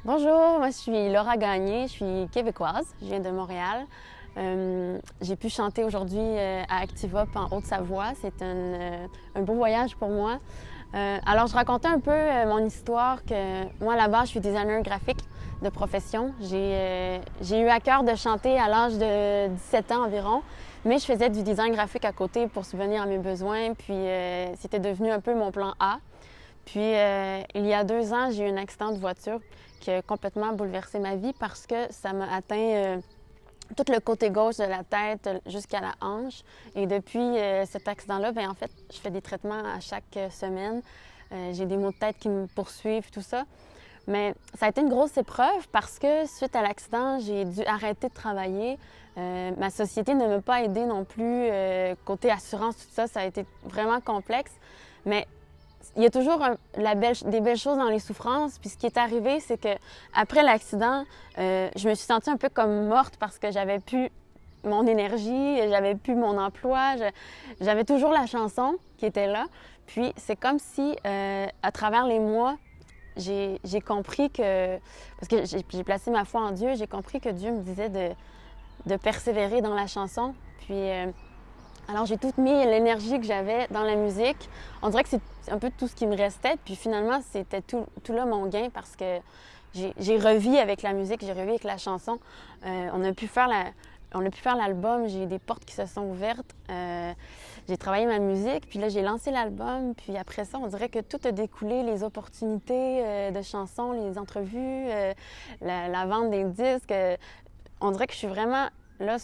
Bonjour, moi je suis Laura Gagné, je suis québécoise, je viens de Montréal. J'ai pu chanter aujourd'hui à Activop en Haute-Savoie. C'est un beau voyage pour moi. Alors je racontais un peu mon histoire que moi là-bas je suis designer graphique de profession. J'ai eu à cœur de chanter à l'âge de 17 ans environ, mais je faisais du design graphique à côté pour subvenir à mes besoins, puis c'était devenu un peu mon plan A. Puis, il y a 2 ans, j'ai eu un accident de voiture qui a complètement bouleversé ma vie parce que ça m'a atteint tout le côté gauche de la tête jusqu'à la hanche. Et depuis cet accident-là, bien, en fait, je fais des traitements à chaque semaine. J'ai des maux de tête qui me poursuivent, tout ça. Mais ça a été une grosse épreuve parce que suite à l'accident, j'ai dû arrêter de travailler. Ma société ne m'a pas aidée non plus. Côté assurance, tout ça, ça a été vraiment complexe. Mais il y a toujours des belles choses dans les souffrances. Puis ce qui est arrivé, c'est que après l'accident, je me suis sentie un peu comme morte parce que j'avais plus mon énergie, j'avais plus mon emploi, j'avais toujours la chanson qui était là. Puis c'est comme si, à travers les mois, j'ai compris que, parce que j'ai placé ma foi en Dieu, j'ai compris que Dieu me disait de persévérer dans la chanson. Puis alors, j'ai tout mis l'énergie que j'avais dans la musique. On dirait que c'est un peu tout ce qui me restait. Puis finalement, c'était tout là mon gain parce que j'ai revu avec la musique, j'ai revu avec la chanson. On a pu faire l'album, j'ai eu des portes qui se sont ouvertes. J'ai travaillé ma musique, puis là, j'ai lancé l'album. Puis après ça, on dirait que tout a découlé, les opportunités de chansons, les entrevues, la vente des disques. On dirait que je suis vraiment là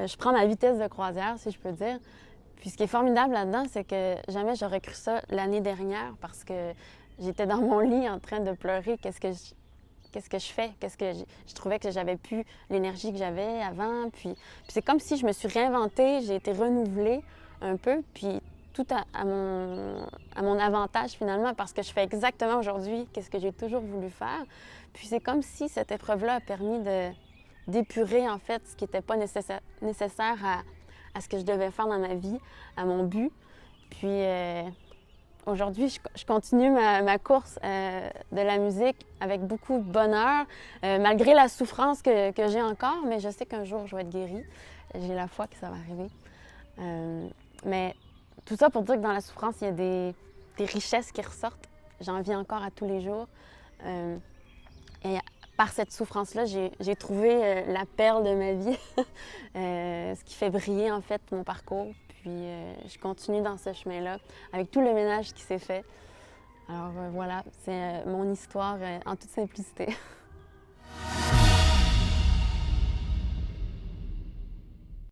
je prends ma vitesse de croisière, si je peux dire. Puis ce qui est formidable là-dedans, c'est que jamais j'aurais cru ça l'année dernière parce que j'étais dans mon lit en train de pleurer. Qu'est-ce que je fais? Je trouvais que j'avais plus l'énergie que j'avais avant. Puis c'est comme si je me suis réinventée, j'ai été renouvelée un peu. Puis tout à mon avantage finalement parce que je fais exactement aujourd'hui qu'est-ce que j'ai toujours voulu faire. Puis c'est comme si cette épreuve-là a permis d'épurer en fait ce qui n'était pas nécessaire à ce que je devais faire dans ma vie, à mon but. Puis aujourd'hui, je continue ma course de la musique avec beaucoup de bonheur, malgré la souffrance que j'ai encore, mais je sais qu'un jour je vais être guérie. J'ai la foi que ça va arriver. Mais tout ça pour dire que dans la souffrance, il y a des richesses qui ressortent. J'en vis encore à tous les jours. Et par cette souffrance-là, j'ai trouvé la perle de ma vie, ce qui fait briller en fait mon parcours. Puis je continue dans ce chemin-là avec tout le ménage qui s'est fait. Alors voilà, c'est mon histoire en toute simplicité.